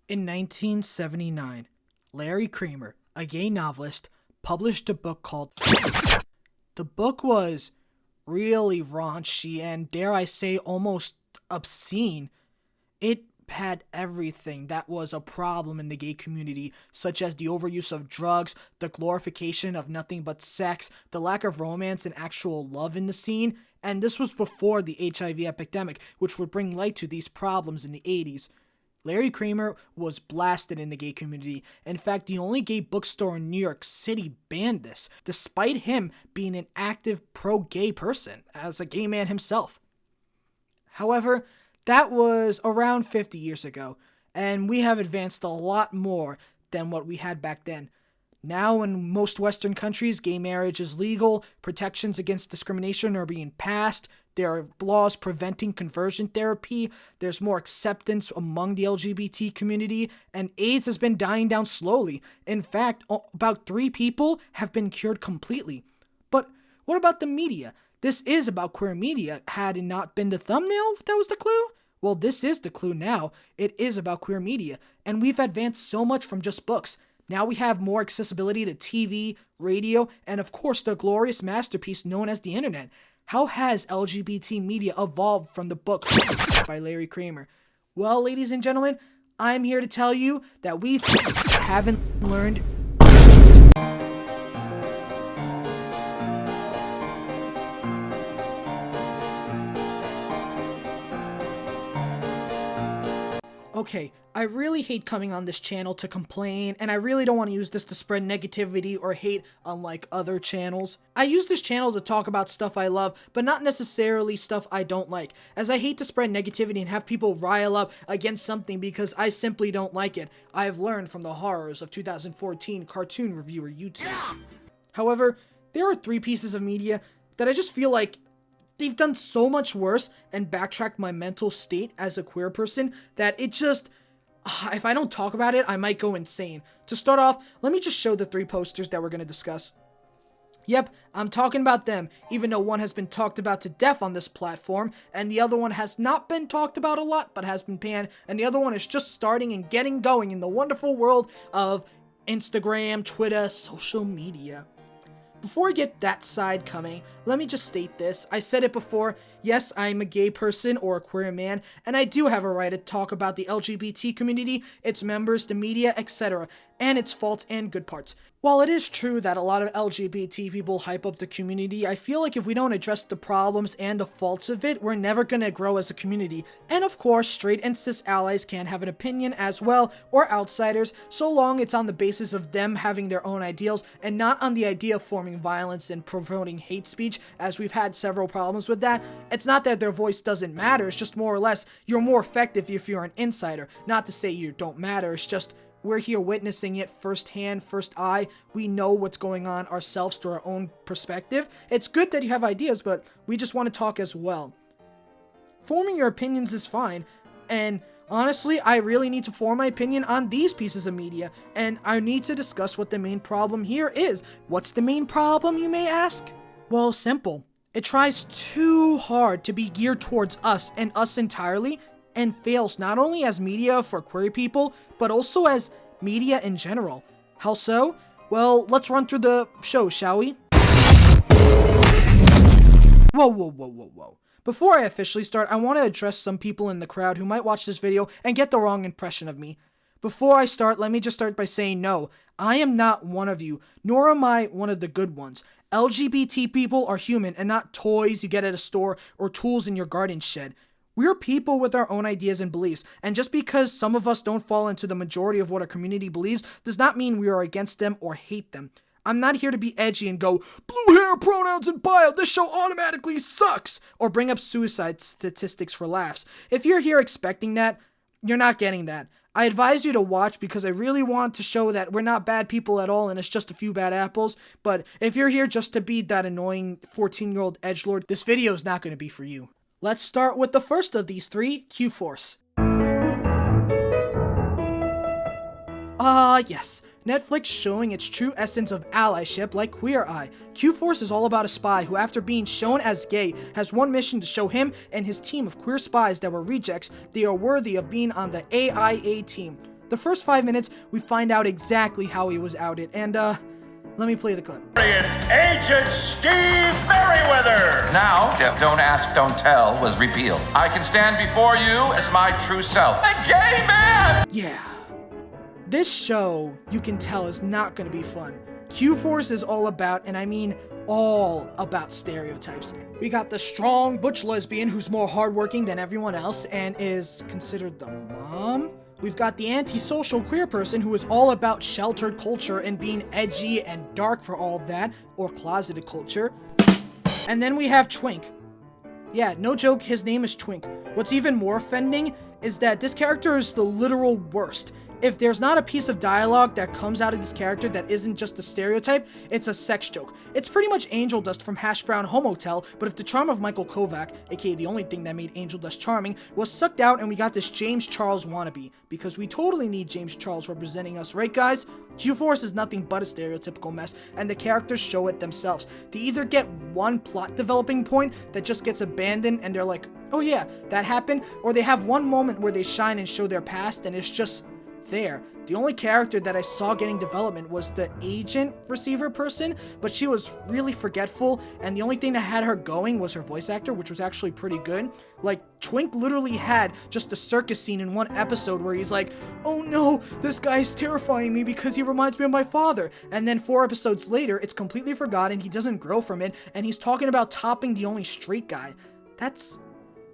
In 1979, Larry Kramer, a gay novelist, published a book called The book was really raunchy and, dare I say, almost obscene. It had everything that was a problem in the gay community, such as the overuse of drugs, the glorification of nothing but sex, the lack of romance and actual love in the scene, and this was before the HIV epidemic, which would bring light to these problems in the 80s. Larry Kramer was blasted in the gay community. In fact, the only gay bookstore in New York City banned this, despite him being an active pro-gay person, as a gay man himself. However, that was around 50 years ago, and we have advanced a lot more than what we had back then. Now, in most Western countries, gay marriage is legal, protections against discrimination are being passed, there are laws preventing conversion therapy, there's more acceptance among the LGBT community, and AIDS has been dying down slowly. In fact, about 3 people have been cured completely. But what about the media? This is about queer media. Had it not been the thumbnail, that was the clue? Well, this is the clue now. It is about queer media, and we've advanced so much from just books. Now we have more accessibility to TV, radio, and of course the glorious masterpiece known as the internet. How has LGBT media evolved from the book by Larry Kramer? Well, ladies and gentlemen, I'm here to tell you that we haven't learned. Okay, I really hate coming on this channel to complain, and I really don't want to use this to spread negativity or hate unlike other channels. I use this channel to talk about stuff I love, but not necessarily stuff I don't like, as I hate to spread negativity and have people rile up against something because I simply don't like it. I have learned from the horrors of 2014 cartoon reviewer YouTube. However, there are 3 pieces of media that I just feel like they've done so much worse and backtracked my mental state as a queer person that it just, if I don't talk about it, I might go insane. To start off, let me just show the 3 posters that we're going to discuss. Yep, I'm talking about them, even though one has been talked about to death on this platform, and the other one has not been talked about a lot, but has been panned, and the other one is just starting and getting going in the wonderful world of Instagram, Twitter, social media. Before I get that side coming, let me just state this. I said it before, yes, I'm a gay person or a queer man, and I do have a right to talk about the LGBT community, its members, the media, etc., and its faults and good parts. While it is true that a lot of LGBT people hype up the community, I feel like if we don't address the problems and the faults of it, we're never gonna grow as a community. And of course, straight and cis allies can have an opinion as well, or outsiders, so long it's on the basis of them having their own ideals, and not on the idea of forming violence and promoting hate speech, as we've had several problems with that. It's not that their voice doesn't matter, it's just more or less, you're more effective if you're an insider. Not to say you don't matter, it's just, we're here witnessing it firsthand, first eye. We know what's going on ourselves through our own perspective. It's good that you have ideas, but we just want to talk as well. Forming your opinions is fine, and honestly, I really need to form my opinion on these pieces of media, and I need to discuss what the main problem here is. What's the main problem, you may ask? Well, simple. It tries too hard to be geared towards us and us entirely, and fails not only as media for queer people, but also as media in general. How so? Well, let's run through the show, shall we? Whoa. Before I officially start, I want to address some people in the crowd who might watch this video and get the wrong impression of me. Before I start, let me just start by saying no, I am not one of you, nor am I one of the good ones. LGBT people are human and not toys you get at a store or tools in your garden shed. We're people with our own ideas and beliefs, and just because some of us don't fall into the majority of what our community believes does not mean we are against them or hate them. I'm not here to be edgy and go, blue hair, pronouns, and bio, this show automatically sucks, or bring up suicide statistics for laughs. If you're here expecting that, you're not getting that. I advise you to watch because I really want to show that we're not bad people at all and it's just a few bad apples, but if you're here just to be that annoying 14-year-old edgelord, this video is not going to be for you. Let's start with the first of these 3, Q-Force. Yes. Netflix showing its true essence of allyship like Queer Eye. Q-Force is all about a spy who, after being shown as gay, has one mission to show him and his team of queer spies that were rejects they are worthy of being on the AIA team. The first 5 minutes, we find out exactly how he was outed, and let me play the clip. Agent Steve Merriweather! Now, Don't Ask, Don't Tell was repealed. I can stand before you as my true self, a gay man! Yeah. This show, you can tell, is not gonna be fun. Q-Force is all about, and I mean all about, stereotypes. We got the strong butch lesbian who's more hardworking than everyone else and is considered the mom. We've got the antisocial queer person who is all about sheltered culture and being edgy and dark for all that, or closeted culture. And then we have Twink. Yeah, no joke, his name is Twink. What's even more offending is that this character is the literal worst. If there's not a piece of dialogue that comes out of this character that isn't just a stereotype, it's a sex joke. It's pretty much Angel Dust from Hash Brown Homotel, but if the charm of Michael Kovac, aka the only thing that made Angel Dust charming, was sucked out and we got this James Charles wannabe. Because we totally need James Charles representing us, right guys? Q-Force is nothing but a stereotypical mess, and the characters show it themselves. They either get one plot developing point that just gets abandoned and they're like, oh yeah, that happened, or they have one moment where they shine and show their past and it's just there. The only character that I saw getting development was the agent receiver person, but she was really forgetful, and the only thing that had her going was her voice actor, which was actually pretty good. Like, Twink literally had just a circus scene in one episode where he's like, oh no, this guy is terrifying me because he reminds me of my father. And then 4 episodes later, it's completely forgotten, he doesn't grow from it, and he's talking about topping the only straight guy. That's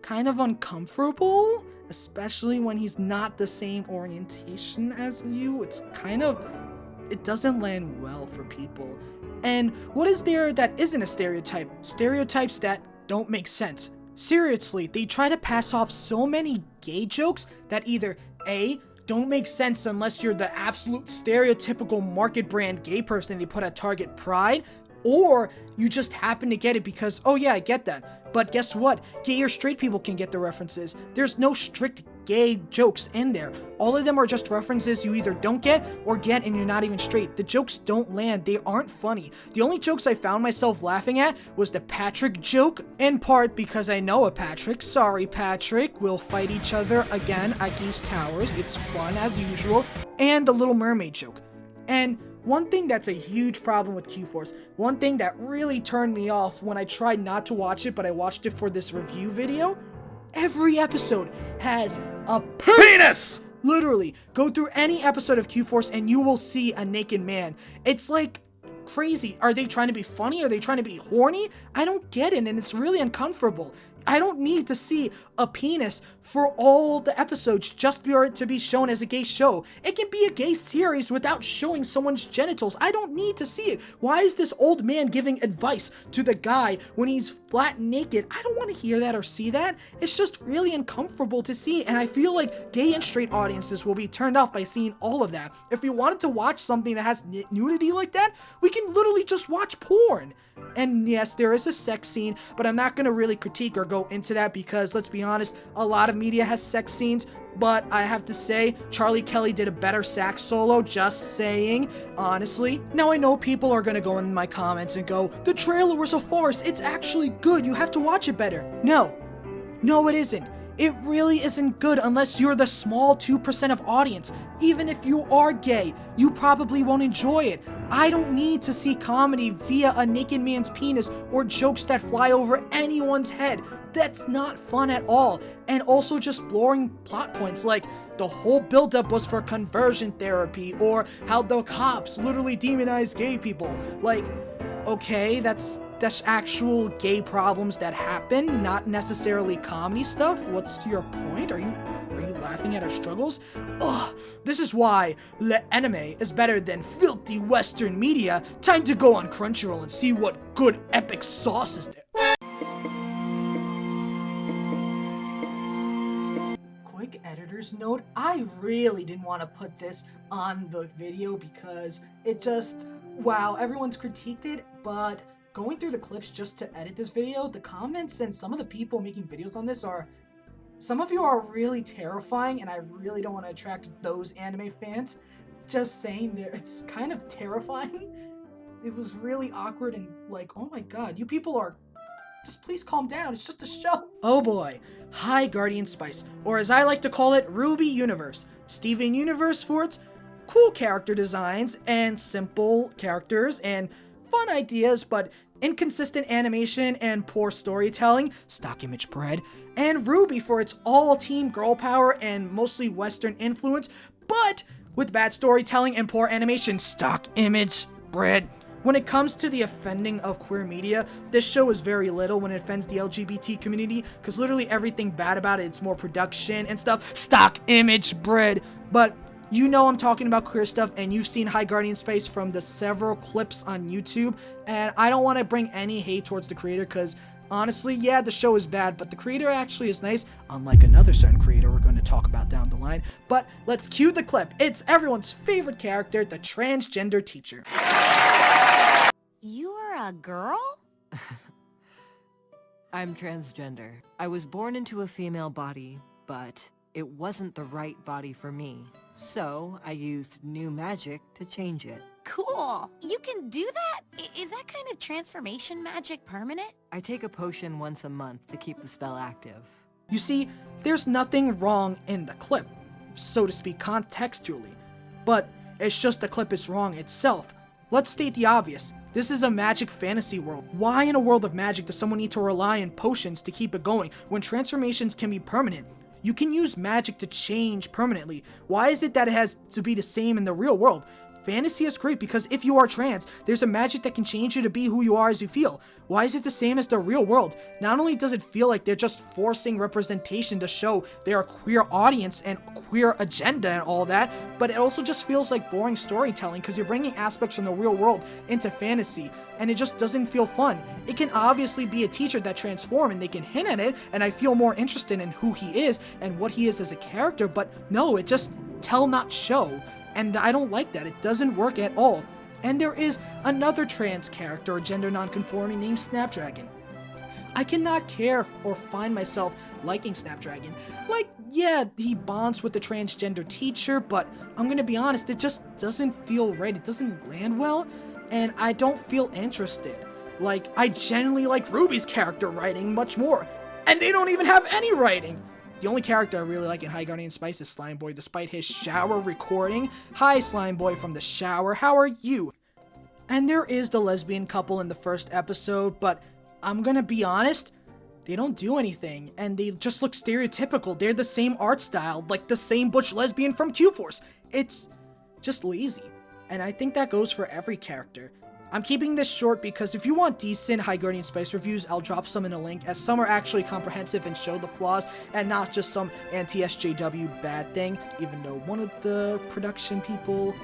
kind of uncomfortable, especially when he's not the same orientation as you. It doesn't land well for people. And what is there that isn't a stereotype? Stereotypes that don't make sense. Seriously, they try to pass off so many gay jokes that either A, don't make sense unless you're the absolute stereotypical market brand gay person they put at Target Pride, or you just happen to get it because, oh yeah, I get that. But guess what? Gay or straight people can get the references. There's no strict gay jokes in there. All of them are just references you either don't get or get and you're not even straight. The jokes don't land. They aren't funny. The only jokes I found myself laughing at was the Patrick joke, in part because I know a Patrick. Sorry, Patrick. We'll fight each other again at Geese Towers. It's fun as usual. And the Little Mermaid joke. And one thing that's a huge problem with Q-Force, one thing that really turned me off when I tried not to watch it, but I watched it for this review video, every episode has a penis! Literally, go through any episode of Q-Force and you will see a naked man. It's like crazy. Are they trying to be funny? Are they trying to be horny? I don't get it, and it's really uncomfortable. I don't need to see a penis for all the episodes just for it to be shown as a gay show. It can be a gay series without showing someone's genitals. I don't need to see it. Why is this old man giving advice to the guy when he's flat naked? I don't want to hear that or see that. It's just really uncomfortable to see, and I feel like gay and straight audiences will be turned off by seeing all of that. If we wanted to watch something that has nudity like that, we can literally just watch porn. And yes, there is a sex scene, but I'm not going to really critique or go into that because, let's be honest, a lot of media has sex scenes, but I have to say, Charlie Kelly did a better sax solo, just saying, honestly. Now, I know people are going to go in my comments and go, the trailer was a farce, it's actually good, you have to watch it better. No, it isn't. It really isn't good unless you're the small 2% of audience. Even if you are gay, you probably won't enjoy it. I don't need to see comedy via a naked man's penis or jokes that fly over anyone's head. That's not fun at all. And also just boring plot points like the whole buildup was for conversion therapy, or how the cops literally demonize gay people. Like, okay, that's actual gay problems that happen, not necessarily comedy stuff. What's your point? Are you laughing at our struggles? Ugh, this is why Le Anime is better than filthy Western media. Time to go on Crunchyroll and see what good epic sauce is there. Quick editor's note, I really didn't want to put this on the video because it just, wow, everyone's critiqued it, but going through the clips just to edit this video, the comments and some of the people making videos on this some of you are really terrifying, and I really don't want to attract those anime fans. Just saying, it's kind of terrifying. It was really awkward and like, oh my god, you people are, just please calm down, it's just a show. Oh boy, High Guardian Spice, or as I like to call it, Ruby Universe. Steven Universe for its cool character designs and simple characters and fun ideas but inconsistent animation and poor storytelling, stock image bread, and Ruby for its all-team girl power and mostly Western influence, but with bad storytelling and poor animation, stock image bread. When it comes to the offending of queer media, this show is very little when it offends the LGBT community, because literally everything bad about it, it's more production and stuff, stock image bread. But you know I'm talking about queer stuff, and you've seen High Guardian Spice from the several clips on YouTube, and I don't want to bring any hate towards the creator, because honestly, yeah, the show is bad, but the creator actually is nice, unlike another certain creator we're going to talk about down the line. But let's cue the clip. It's everyone's favorite character, the transgender teacher. You are a girl? I'm transgender. I was born into a female body, but it wasn't the right body for me. So I used new magic to change it. Cool. You can do that? Is that kind of transformation magic permanent? I take a potion once a month to keep the spell active. You see, there's nothing wrong in the clip, so to speak, contextually, but it's just the clip is wrong itself. Let's state the obvious. This is a magic fantasy world. Why in a world of magic does someone need to rely on potions to keep it going when transformations can be permanent? You can use magic to change permanently. Why is it that it has to be the same in the real world? Fantasy is great because if you are trans, there's a magic that can change you to be who you are as you feel. Why is it the same as the real world? Not only does it feel like they're just forcing representation to show their queer audience and queer agenda and all that, but it also just feels like boring storytelling because you're bringing aspects from the real world into fantasy, and it just doesn't feel fun. It can obviously be a teacher that transforms and they can hint at it, and I feel more interested in who he is and what he is as a character, but no, it just tell not show. And I don't like that. It doesn't work at all. And there is another trans character or gender nonconforming named Snapdragon. I cannot care or find myself liking Snapdragon. Like, yeah, he bonds with the transgender teacher, but I'm gonna be honest, it just doesn't feel right. It doesn't land well, and I don't feel interested. Like, I genuinely like Ruby's character writing much more, and they don't even have any writing. The only character I really like in High Guardian Spice is Slime Boy, despite his shower recording. Hi, Slime Boy from the shower, how are you? And there is the lesbian couple in the first episode, but I'm gonna be honest, they don't do anything, and they just look stereotypical. They're the same art style, like the same butch lesbian from Q-Force. It's just lazy, and I think that goes for every character. I'm keeping this short because if you want decent High Guardian Spice reviews, I'll drop some in a link, as some are actually comprehensive and show the flaws, and not just some anti-SJW bad thing, even though one of the production people,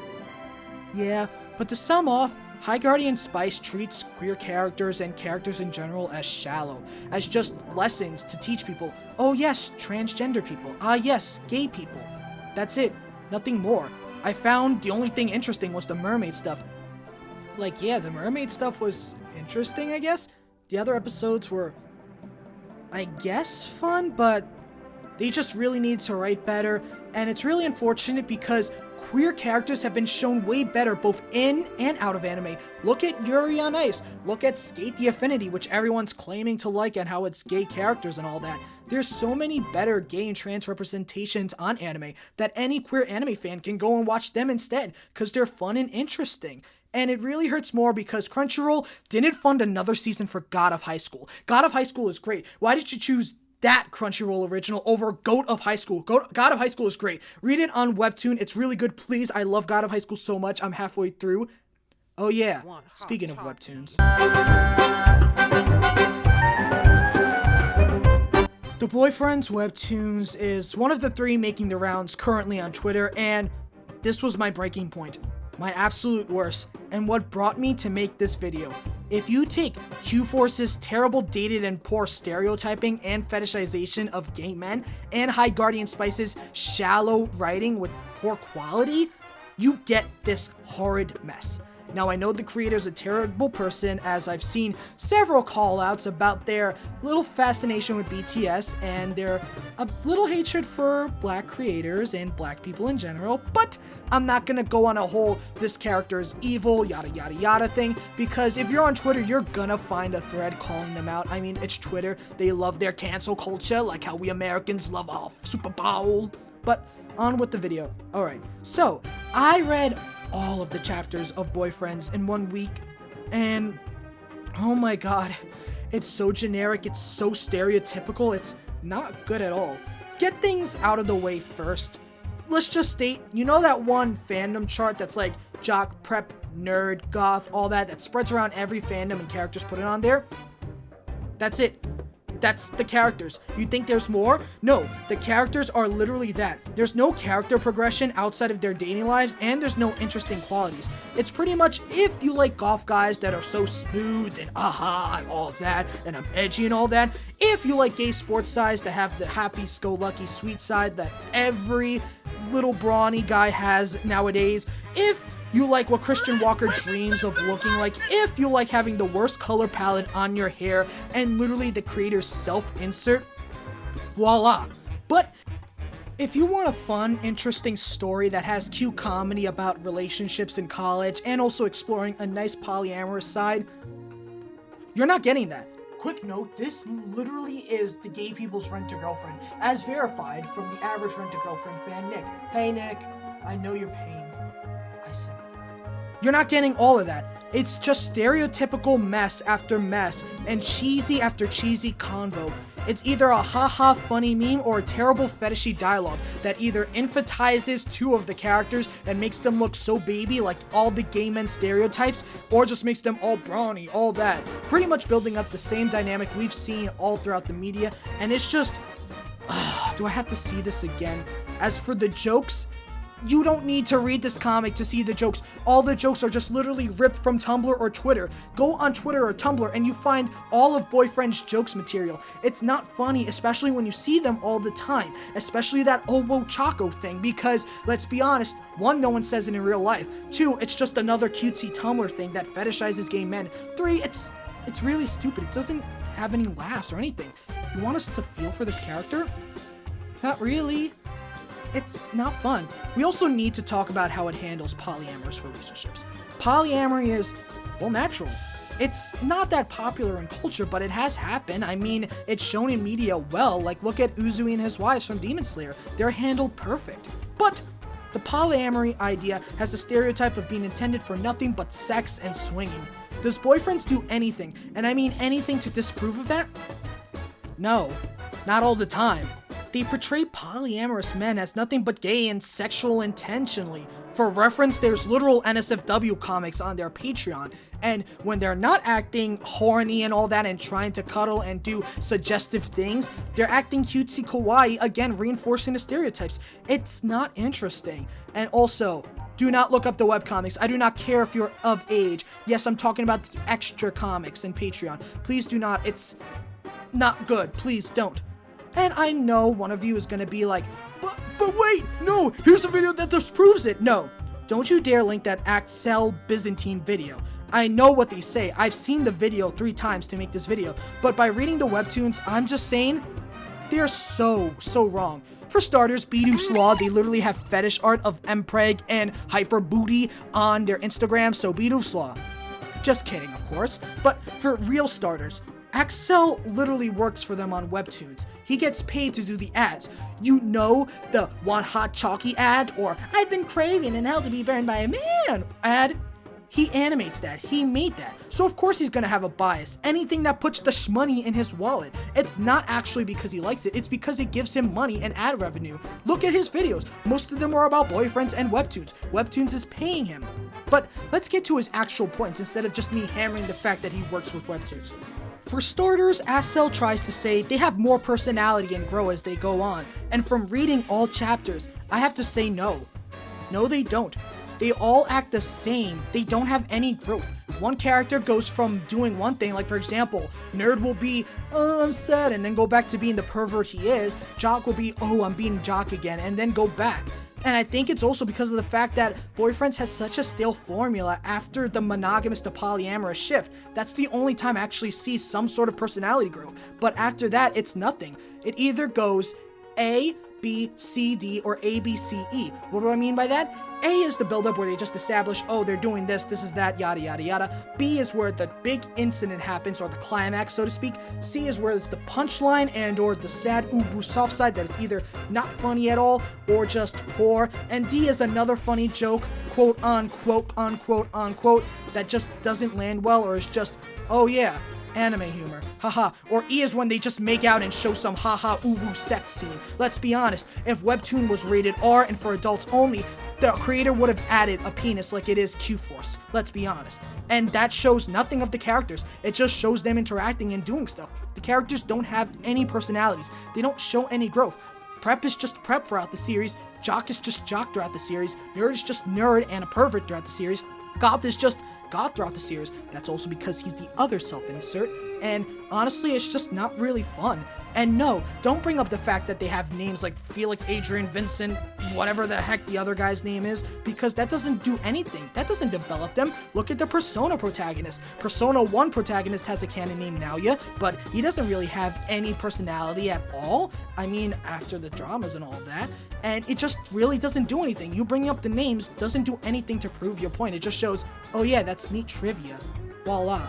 yeah. But to sum off, High Guardian Spice treats queer characters and characters in general as shallow, as just lessons to teach people, oh yes, transgender people, ah yes, gay people. That's it, nothing more. I found the only thing interesting was the mermaid stuff. Like, yeah, the mermaid stuff was interesting, I guess. The other episodes were, I guess, fun, but they just really need to write better, and it's really unfortunate because queer characters have been shown way better both in and out of anime. Look at Yuri on Ice, look at Skate the Affinity, which everyone's claiming to like and how it's gay characters and all that. There's so many better gay and trans representations on anime that any queer anime fan can go and watch them instead, because they're fun and interesting. And it really hurts more because Crunchyroll didn't fund another season for God of High School. God of High School is great. Why did you choose that Crunchyroll original over Goat of High School? God of High School is great. Read it on Webtoon. It's really good. Please, I love God of High School so much. I'm halfway through. Oh yeah, speaking of Webtoons. The Boyfriend's Webtoons is one of the 3 making the rounds currently on Twitter, and this was my breaking point. My absolute worst, and what brought me to make this video. If you take Q-Force's terrible dated and poor stereotyping and fetishization of gay men, and High Guardian Spice's shallow writing with poor quality, you get this horrid mess. Now, I know the creator's a terrible person, as I've seen several call-outs about their little fascination with BTS and their little hatred for black creators and black people in general, but I'm not gonna go on a whole this character is evil, yada yada yada thing, because if you're on Twitter, you're gonna find a thread calling them out. I mean, it's Twitter. They love their cancel culture, like how we Americans love our Super Bowl. But on with the video. Alright, so I read all of the chapters of Boyfriends in 1 week, and oh my god, it's so generic, it's so stereotypical, it's not good at all. Get things out of the way first. Let's just state, you know that one fandom chart that's like jock, prep, nerd, goth, all that spreads around every fandom and characters put it on there? That's it. That's the characters. You think there's more? No, the characters are literally that. There's no character progression outside of their dating lives, and there's no interesting qualities. It's pretty much if you like goth guys that are so smooth and I'm all that, and I'm edgy and all that. If you like gay sports sides that have the happy-go-lucky sweet side that every little brawny guy has nowadays. If you like what Christian Walker dreams of looking like, if you like having the worst color palette on your hair and literally the creator's self-insert, voila. But if you want a fun, interesting story that has cute comedy about relationships in college and also exploring a nice polyamorous side, you're not getting that. Quick note, this literally is the Gay People's Rent-A-Girlfriend, as verified from the average Rent-A-Girlfriend fan, Nick. Hey Nick, I know your pain. I sympathize. You're not getting all of that. It's just stereotypical mess after mess and cheesy after cheesy convo. It's either a haha funny meme or a terrible fetishy dialogue that either emphasizes two of the characters and makes them look so baby like all the gay men stereotypes, or just makes them all brawny, all that. Pretty much building up the same dynamic we've seen all throughout the media, and it's just, do I have to see this again? As for the jokes, you don't need to read this comic to see the jokes. All the jokes are just literally ripped from Tumblr or Twitter. Go on Twitter or Tumblr and you find all of Boyfriend's jokes material. It's not funny, especially when you see them all the time. Especially that Owo Choco thing, because, let's be honest, one, no one says it in real life. Two, it's just another cutesy Tumblr thing that fetishizes gay men. Three, it's really stupid. It doesn't have any laughs or anything. You want us to feel for this character? Not really. It's not fun. We also need to talk about how it handles polyamorous relationships. Polyamory is, well, natural. It's not that popular in culture, but it has happened. I mean, it's shown in media well, like look at Uzui and his wives from Demon Slayer. They're handled perfect. But the polyamory idea has the stereotype of being intended for nothing but sex and swinging. Does Boyfriends do anything, and I mean anything, to disprove of that? No, not all the time. They portray polyamorous men as nothing but gay and sexual intentionally. For reference, there's literal NSFW comics on their Patreon, and when they're not acting horny and all that and trying to cuddle and do suggestive things, they're acting cutesy kawaii, again reinforcing the stereotypes. It's not interesting. And also, do not look up the webcomics. I do not care if you're of age. Yes, I'm talking about the extra comics in Patreon. Please do not. It's not good. Please don't. And I know one of you is gonna be like, but wait, no, here's a video that disproves it. No, don't you dare link that Axel Byzantine video. I know what they say. I've seen the video 3 times to make this video, but by reading the webtoons, I'm just saying, they're so wrong. For starters, Bidoo's Law, they literally have fetish art of Mpreg and Hyper Booty on their Instagram, so Bidoo's Law. Just kidding, of course. But for real starters, Axel literally works for them on Webtoons. He gets paid to do the ads. You know the "Want Hot Chalky" ad, or "I've been craving in hell to be burned by a man" ad? He animates that. He made that. So of course he's gonna have a bias. Anything that puts the shmoney in his wallet. It's not actually because he likes it. It's because it gives him money and ad revenue. Look at his videos. Most of them are about Boyfriends and Webtoons. Webtoons is paying him. But let's get to his actual points instead of just me hammering the fact that he works with Webtoons. For starters, Axel tries to say they have more personality and grow as they go on. And from reading all chapters, I have to say no. No, they don't. They all act the same. They don't have any growth. One character goes from doing one thing, like for example, Nerd will be, "Oh, I'm sad," and then go back to being the pervert he is. Jock will be, "Oh, I'm being Jock again," and then go back. And I think it's also because of the fact that Boyfriends has such a stale formula after the monogamous to polyamorous shift. That's the only time I actually see some sort of personality growth. But after that, it's nothing. It either goes A, B, C, D, or A, B, C, E. What do I mean by that? A is the build-up where they just establish, oh, they're doing this is that, yada yada yada. B is where the big incident happens, or the climax, so to speak. C is where it's the punchline and or the sad ubu soft side that is either not funny at all or just poor. And D is another funny joke, quote unquote, that just doesn't land well or is just, oh yeah, anime humor, haha. Or E is when they just make out and show some haha uwu sex scene. Let's be honest, if Webtoon was rated R and for adults only, the creator would have added a penis like it is Q-Force. Let's be honest. And that shows nothing of the characters. It just shows them interacting and doing stuff. The characters don't have any personalities. They don't show any growth. Prep is just prep throughout the series. Jock is just jock throughout the series. Nerd is just nerd and a pervert throughout the series. Goth is just goth throughout the series. That's also because he's the other self-insert. And honestly, it's just not really fun. And no, don't bring up the fact that they have names like Felix, Adrian, Vincent, whatever the heck the other guy's name is, because that doesn't do anything. That doesn't develop them. Look at the Persona protagonist. Persona 1 protagonist has a canon named Naoya, but he doesn't really have any personality at all. I mean, after the dramas and all that. And it just really doesn't do anything. You bringing up the names doesn't do anything to prove your point. It just shows, oh yeah, that's neat trivia. Voila.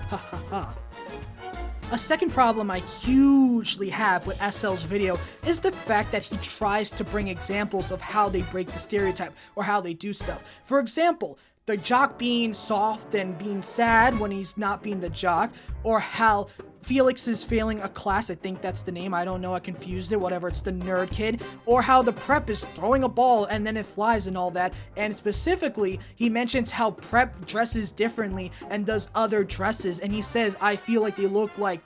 Ha ha ha. A second problem I hugely have with SL's video is the fact that he tries to bring examples of how they break the stereotype or how they do stuff. For example, the jock being soft and being sad when he's not being the jock, or how Felix is failing a class, I think that's the name, I don't know, I confused it, whatever, it's the nerd kid, or how the prep is throwing a ball and then it flies and all that. And specifically, he mentions how prep dresses differently and does other dresses, and he says, I feel like they look like...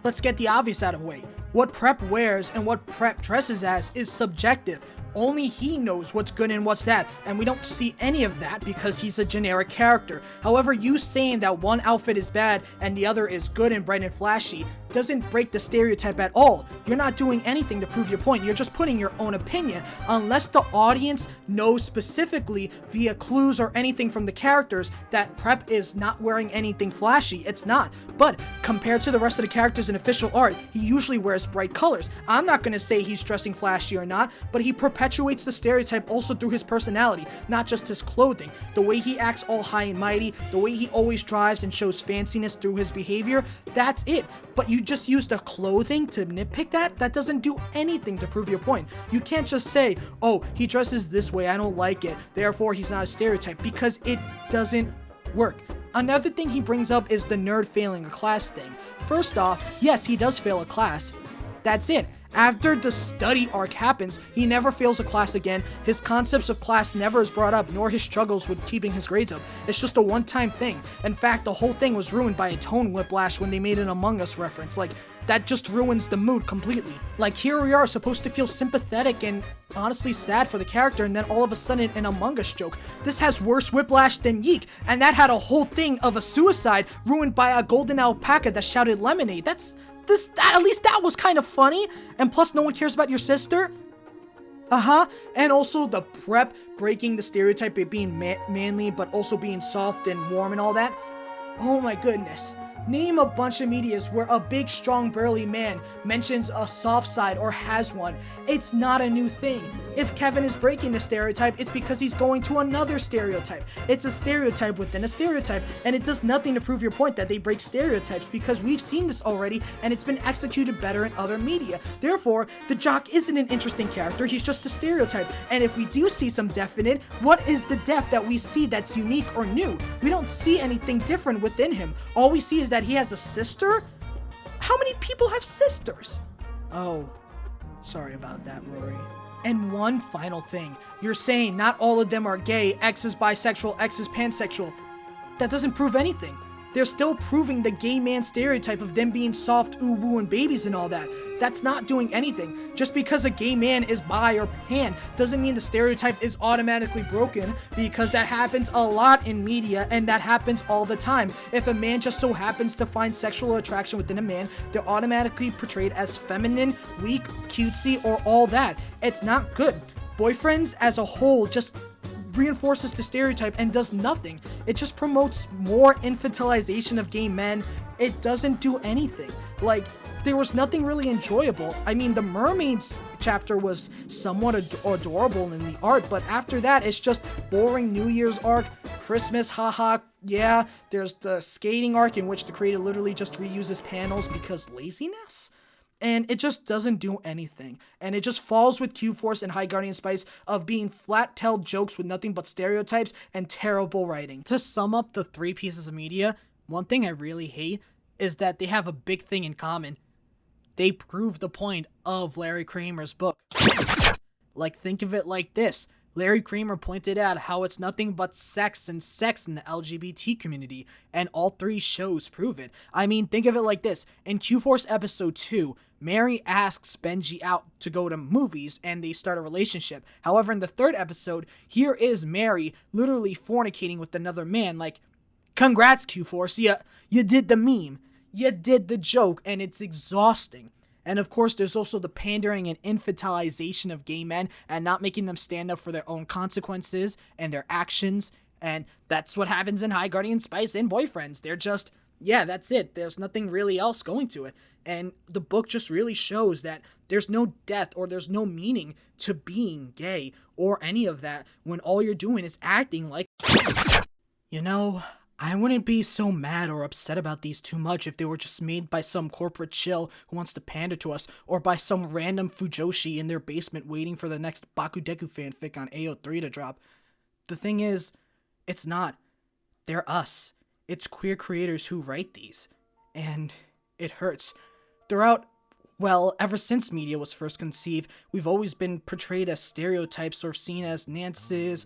Let's get the obvious out of the way. What prep wears and what prep dresses as is subjective. Only he knows what's good and what's that, and we don't see any of that because he's a generic character. However, you saying that one outfit is bad and the other is good and bright and flashy doesn't break the stereotype at all. You're not doing anything to prove your point, you're just putting your own opinion, unless the audience knows specifically via clues or anything from the characters that prep is not wearing anything flashy. It's not. But compared to the rest of the characters in official art, he usually wears bright colors. I'm not gonna say he's dressing flashy or not, but he perpetuates the stereotype also through his personality, not just his clothing. The way he acts all high and mighty, the way he always drives and shows fanciness through his behavior, that's it. But you just use the clothing to nitpick that? That doesn't do anything to prove your point. You can't just say, oh, he dresses this way, I don't like it, therefore he's not a stereotype, because it doesn't work. Another thing he brings up is the nerd failing a class thing. First off, yes, he does fail a class. That's it. After the study arc happens, he never fails a class again. His concepts of class never is brought up, nor his struggles with keeping his grades up. It's just a one-time thing. In fact, the whole thing was ruined by a tone whiplash when they made an Among Us reference. Like, that just ruins the mood completely. Like, here we are supposed to feel sympathetic and honestly sad for the character, and then all of a sudden an Among Us joke. This has worse whiplash than Yeek, and that had a whole thing of a suicide ruined by a golden alpaca that shouted lemonade. At least that was kind of funny. And plus, no one cares about your sister. And also the prep breaking the stereotype of being manly, but also being soft and warm and all that. Oh my goodness. Name a bunch of medias where a big, strong, burly man mentions a soft side or has one. It's not a new thing. If Kevin is breaking the stereotype, it's because he's going to another stereotype. It's a stereotype within a stereotype, and it does nothing to prove your point that they break stereotypes, because we've seen this already and it's been executed better in other media. Therefore, the jock isn't an interesting character, he's just a stereotype. And if we do see some definite, what is the depth that we see that's unique or new? We don't see anything different within him. All we see is that he has a sister? How many people have sisters? Oh, sorry about that, Rory. And one final thing. You're saying not all of them are gay, X is bisexual, X is pansexual. That doesn't prove anything. They're still proving the gay man stereotype of them being soft, ooh-woo, and babies and all that. That's not doing anything. Just because a gay man is bi or pan doesn't mean the stereotype is automatically broken, because that happens a lot in media and that happens all the time. If a man just so happens to find sexual attraction within a man, they're automatically portrayed as feminine, weak, cutesy, or all that. It's not good. Boyfriends as a whole just reinforces the stereotype and does nothing. It just promotes more infantilization of gay men, it doesn't do anything. Like, there was nothing really enjoyable. I mean, the mermaids chapter was somewhat adorable in the art, but after that, it's just boring New Year's arc, Christmas, haha, yeah. There's the skating arc in which the creator literally just reuses panels because laziness. And it just doesn't do anything. And it just falls with Q-Force and High Guardian Spice of being flat-tailed jokes with nothing but stereotypes and terrible writing. To sum up the 3 pieces of media, one thing I really hate is that they have a big thing in common. They prove the point of Larry Kramer's book. Like, think of it like this. Larry Kramer pointed out how it's nothing but sex and sex in the LGBT community, and all 3 shows prove it. I mean, think of it like this. In Q-Force episode 2, Mary asks Benji out to go to movies, and they start a relationship. However, in the 3rd episode, here is Mary literally fornicating with another man. Like, congrats, Q-Force, you did the meme. You did the joke, and it's exhausting. And of course, there's also the pandering and infantilization of gay men and not making them stand up for their own consequences and their actions. And that's what happens in High Guardian Spice and Boyfriends. They're just, yeah, that's it. There's nothing really else going to it. And the book just really shows that there's no depth or there's no meaning to being gay or any of that when all you're doing is acting like... You know, I wouldn't be so mad or upset about these too much if they were just made by some corporate shill who wants to pander to us, or by some random Fujoshi in their basement waiting for the next Bakudeku fanfic on AO3 to drop. The thing is, it's not. They're us. It's queer creators who write these. And it hurts. Throughout, well, ever since media was first conceived, we've always been portrayed as stereotypes or seen as Nances,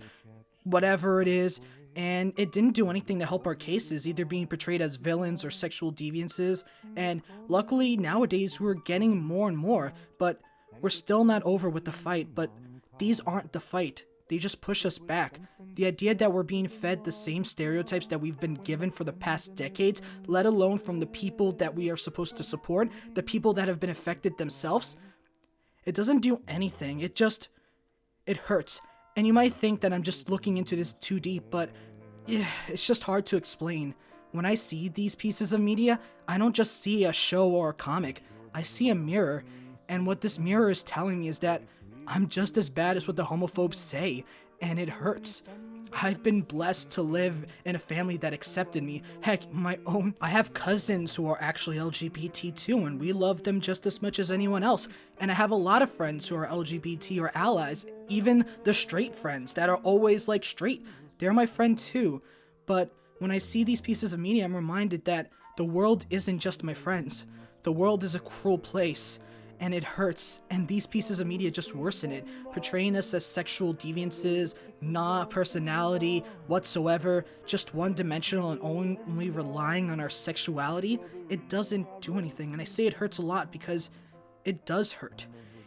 whatever it is. And it didn't do anything to help our cases, either being portrayed as villains or sexual deviances. And luckily, nowadays, we're getting more and more, but we're still not over with the fight. But these aren't the fight. They just push us back. The idea that we're being fed the same stereotypes that we've been given for the past decades, let alone from the people that we are supposed to support, the people that have been affected themselves, it doesn't do anything. It hurts. And you might think that I'm just looking into this too deep, but it's just hard to explain. When I see these pieces of media, I don't just see a show or a comic. I see a mirror, and what this mirror is telling me is that I'm just as bad as what the homophobes say, and it hurts. I've been blessed to live in a family that accepted me. Heck, I have cousins who are actually LGBT too, and we love them just as much as anyone else. And I have a lot of friends who are LGBT or allies, even the straight friends that are always like straight. They're my friend too. But when I see these pieces of media, I'm reminded that the world isn't just my friends. The world is a cruel place. And it hurts, and these pieces of media just worsen it, portraying us as sexual deviances, not personality whatsoever, just one-dimensional and only relying on our sexuality. It doesn't do anything, and I say it hurts a lot because it does hurt.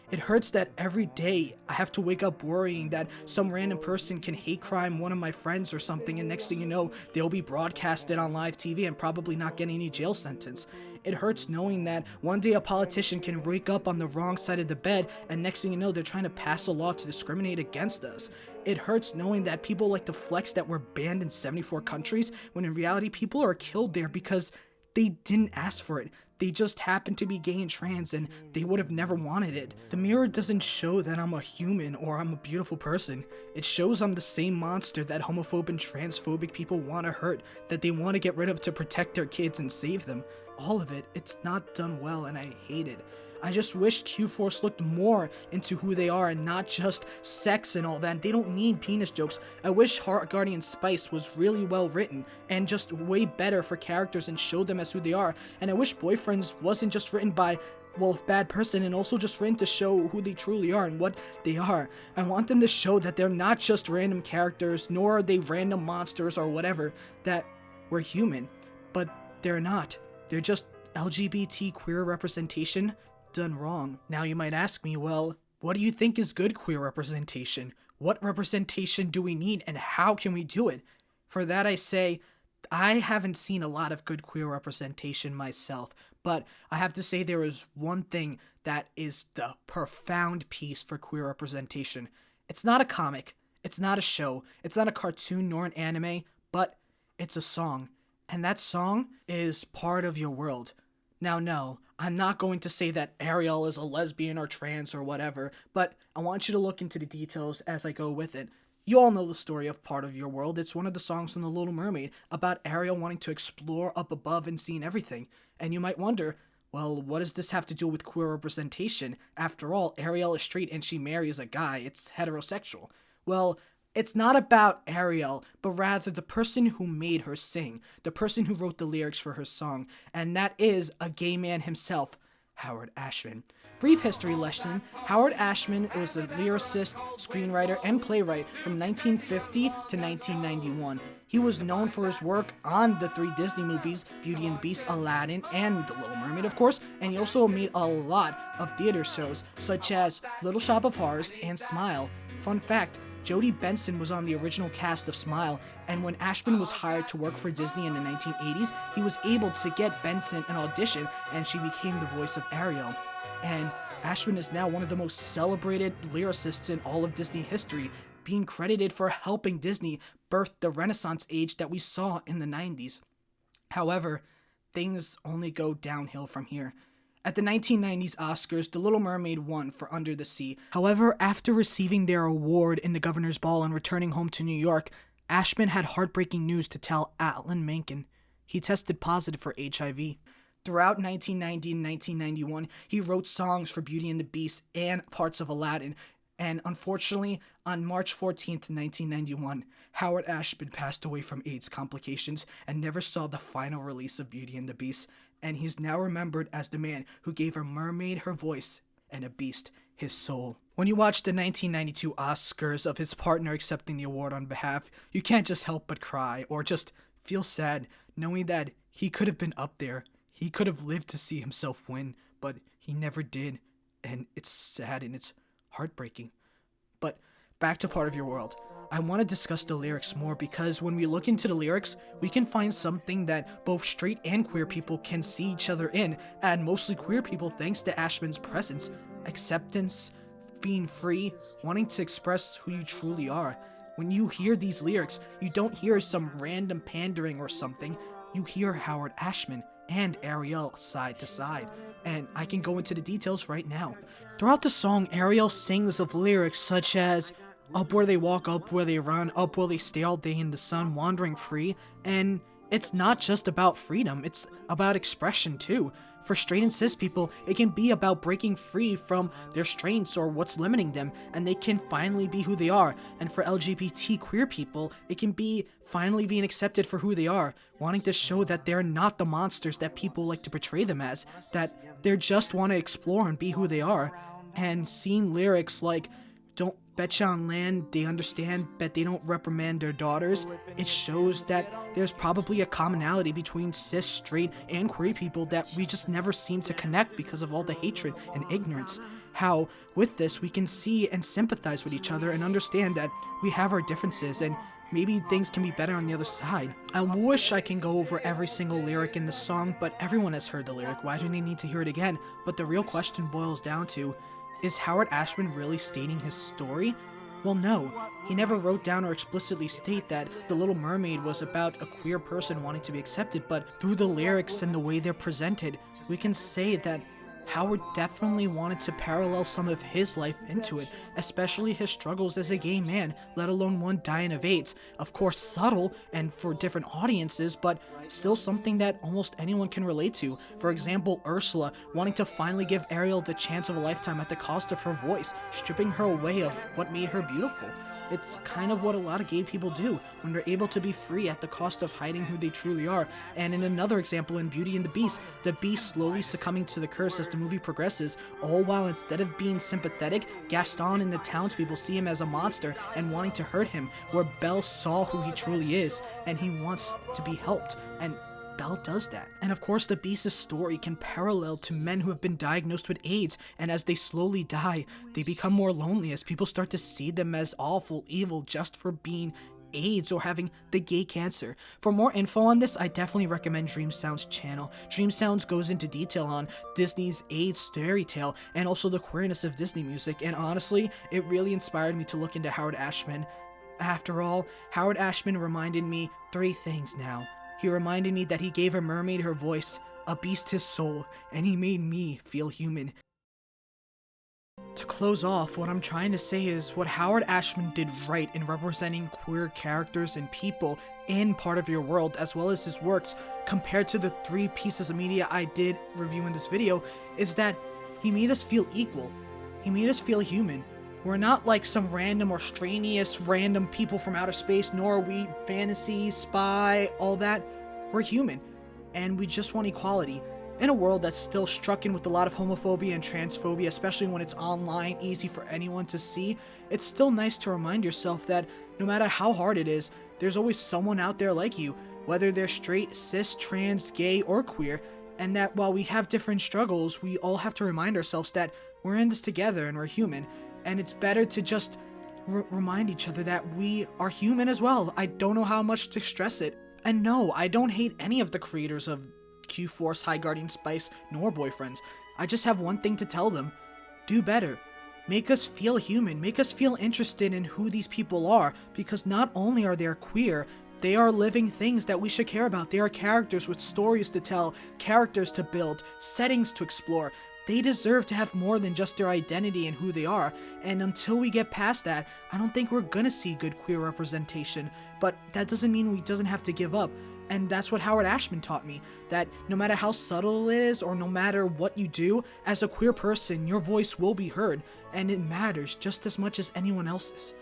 It hurts that every day I have to wake up worrying that some random person can hate crime one of my friends or something, and next thing you know, they'll be broadcasted on live TV and probably not get any jail sentence. It hurts knowing that one day a politician can wake up on the wrong side of the bed, and next thing you know, they're trying to pass a law to discriminate against us. It hurts knowing that people like to flex that we're banned in 74 countries, when in reality people are killed there because they didn't ask for it. They just happen to be gay and trans, and they would have never wanted it. The mirror doesn't show that I'm a human or I'm a beautiful person. It shows I'm the same monster that homophobic and transphobic people want to hurt, that they want to get rid of to protect their kids and save them. All of it, it's not done well, and I hate it. I just wish Q-Force looked more into who they are and not just sex and all that. They don't need penis jokes. I wish High Guardian Spice was really well written and just way better for characters and showed them as who they are. And I wish Boyfriends wasn't just written by, well, a bad person, and also just written to show who they truly are and what they are. I want them to show that they're not just random characters, nor are they random monsters or whatever, that we're human. But they're not. They're just LGBT queer representation done wrong. Now you might ask me, well, what do you think is good queer representation? What representation do we need, and how can we do it? For that I say, I haven't seen a lot of good queer representation myself, but I have to say there is one thing that is the profound piece for queer representation. It's not a comic, it's not a show, it's not a cartoon nor an anime, but it's a song. and that song is Part of Your World. Now, no, I'm not going to say that Ariel is a lesbian or trans or whatever, but I want you to look into the details as I go with it. You all know the story of Part of Your World. It's one of the songs from The Little Mermaid about Ariel wanting to explore up above and seeing everything. And you might wonder, well, what does this have to do with queer representation? After all, Ariel is straight and she marries a guy. It's heterosexual. Well, it's not about Ariel, but rather the person who made her sing, the person who wrote the lyrics for her song, and that is a gay man himself, Howard Ashman. Brief history lesson, Howard Ashman was a lyricist, screenwriter, and playwright from 1950 to 1991. He was known for his work on the 3 Disney movies, Beauty and the Beast, Aladdin, and The Little Mermaid, of course, and he also made a lot of theater shows, such as Little Shop of Horrors and Smile. Fun fact, Jodie Benson was on the original cast of Smile, and when Ashman was hired to work for Disney in the 1980s, he was able to get Benson an audition, and she became the voice of Ariel. And Ashman is now one of the most celebrated lyricists in all of Disney history, being credited for helping Disney birth the Renaissance age that we saw in the 90s. However, things only go downhill from here. At the 1990s Oscars, The Little Mermaid won for Under the Sea. However, after receiving their award in the Governor's Ball and returning home to New York, Ashman had heartbreaking news to tell Alan Menken. He tested positive for HIV. Throughout 1990 and 1991, he wrote songs for Beauty and the Beast and parts of Aladdin, and unfortunately, on March 14th, 1991, Howard Ashman passed away from AIDS complications and never saw the final release of Beauty and the Beast, and he's now remembered as the man who gave a mermaid her voice and a beast his soul. When you watch the 1992 Oscars of his partner accepting the award on behalf, you can't just help but cry or just feel sad knowing that he could have been up there. He could have lived to see himself win, but he never did, and it's sad and it's heartbreaking. But back to Part of Your World. I want to discuss the lyrics more because when we look into the lyrics, we can find something that both straight and queer people can see each other in, and mostly queer people thanks to Ashman's presence, acceptance, being free, wanting to express who you truly are. When you hear these lyrics, you don't hear some random pandering or something, you hear Howard Ashman and Ariel side to side, and I can go into the details right now. Throughout the song, Ariel sings of lyrics such as up where they walk, up where they run, up where they stay all day in the sun, wandering free, and it's not just about freedom, it's about expression too. For straight and cis people, it can be about breaking free from their restraints or what's limiting them, and they can finally be who they are. And for LGBT queer people, it can be finally being accepted for who they are, wanting to show that they're not the monsters that people like to portray them as, that they just want to explore and be who they are. And seeing lyrics like, don't betcha on land, they understand, but they don't reprimand their daughters, it shows that there's probably a commonality between cis, straight, and queer people that we just never seem to connect because of all the hatred and ignorance. How, with this, we can see and sympathize with each other and understand that we have our differences and maybe things can be better on the other side. I wish I can go over every single lyric in the song, but everyone has heard the lyric, why do they need to hear it again? But the real question boils down to, is Howard Ashman really stating his story? Well, no. He never wrote down or explicitly state that The Little Mermaid was about a queer person wanting to be accepted, but through the lyrics and the way they're presented, we can say that Howard definitely wanted to parallel some of his life into it, especially his struggles as a gay man, let alone one dying of AIDS. Of course, subtle and for different audiences, but still something that almost anyone can relate to. For example, Ursula wanting to finally give Ariel the chance of a lifetime at the cost of her voice, stripping her away of what made her beautiful. It's kind of what a lot of gay people do when they're able to be free at the cost of hiding who they truly are. And in another example in Beauty and the Beast slowly succumbing to the curse as the movie progresses, all while instead of being sympathetic, Gaston and the townspeople see him as a monster and wanting to hurt him, where Belle saw who he truly is and he wants to be helped, and Belle does that. And of course, the Beast's story can parallel to men who have been diagnosed with AIDS, and as they slowly die, they become more lonely as people start to see them as awful, evil, just for being AIDS or having the gay cancer. For more info on this, I definitely recommend DreamSound's channel. DreamSound goes into detail on Disney's AIDS fairy tale and also the queerness of Disney music, and honestly, it really inspired me to look into Howard Ashman. After all, Howard Ashman reminded me 3 things now. He reminded me that he gave a mermaid her voice, a beast his soul, and he made me feel human. To close off, what I'm trying to say is what Howard Ashman did right in representing queer characters and people in part of your world, as well as his works, compared to the 3 pieces of media I did review in this video, is that he made us feel equal. He made us feel human. We're not like some random or extraneous random people from outer space, nor are we fantasy, spy, all that. We're human, and we just want equality. In a world that's still struck in with a lot of homophobia and transphobia, especially when it's online, easy for anyone to see, it's still nice to remind yourself that no matter how hard it is, there's always someone out there like you, whether they're straight, cis, trans, gay, or queer, and that while we have different struggles, we all have to remind ourselves that we're in this together and we're human, and it's better to just remind each other that we are human as well. I don't know how much to stress it. And no, I don't hate any of the creators of Q-Force, High Guardian Spice, nor boyfriends. I just have one thing to tell them. Do better. Make us feel human. Make us feel interested in who these people are, because not only are they queer, they are living things that we should care about. They are characters with stories to tell, characters to build, settings to explore. They deserve to have more than just their identity and who they are, and until we get past that, I don't think we're gonna see good queer representation. But that doesn't mean we doesn't have to give up. And that's what Howard Ashman taught me, that no matter how subtle it is, or no matter what you do, as a queer person, your voice will be heard, and it matters just as much as anyone else's.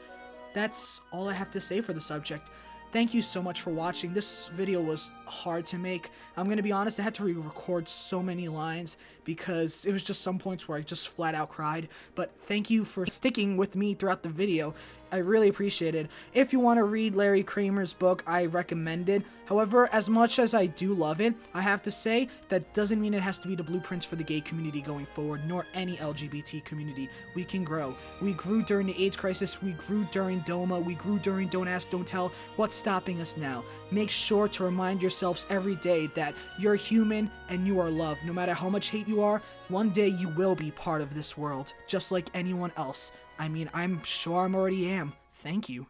That's all I have to say for the subject. Thank you so much for watching. This video was hard to make. I'm gonna be honest, I had to re-record so many lines because it was just some points where I just flat out cried. But thank you for sticking with me throughout the video. I really appreciate it. If you want to read Larry Kramer's book, I recommend it. However, as much as I do love it, I have to say that doesn't mean it has to be the blueprints for the gay community going forward, nor any LGBT community. We can grow. We grew during the AIDS crisis, we grew during DOMA, we grew during Don't Ask, Don't Tell. What's stopping us now? Make sure to remind yourselves every day that you're human and you are loved. No matter how much hate you are, one day you will be part of this world, just like anyone else. I mean, I'm sure I already am. Thank you.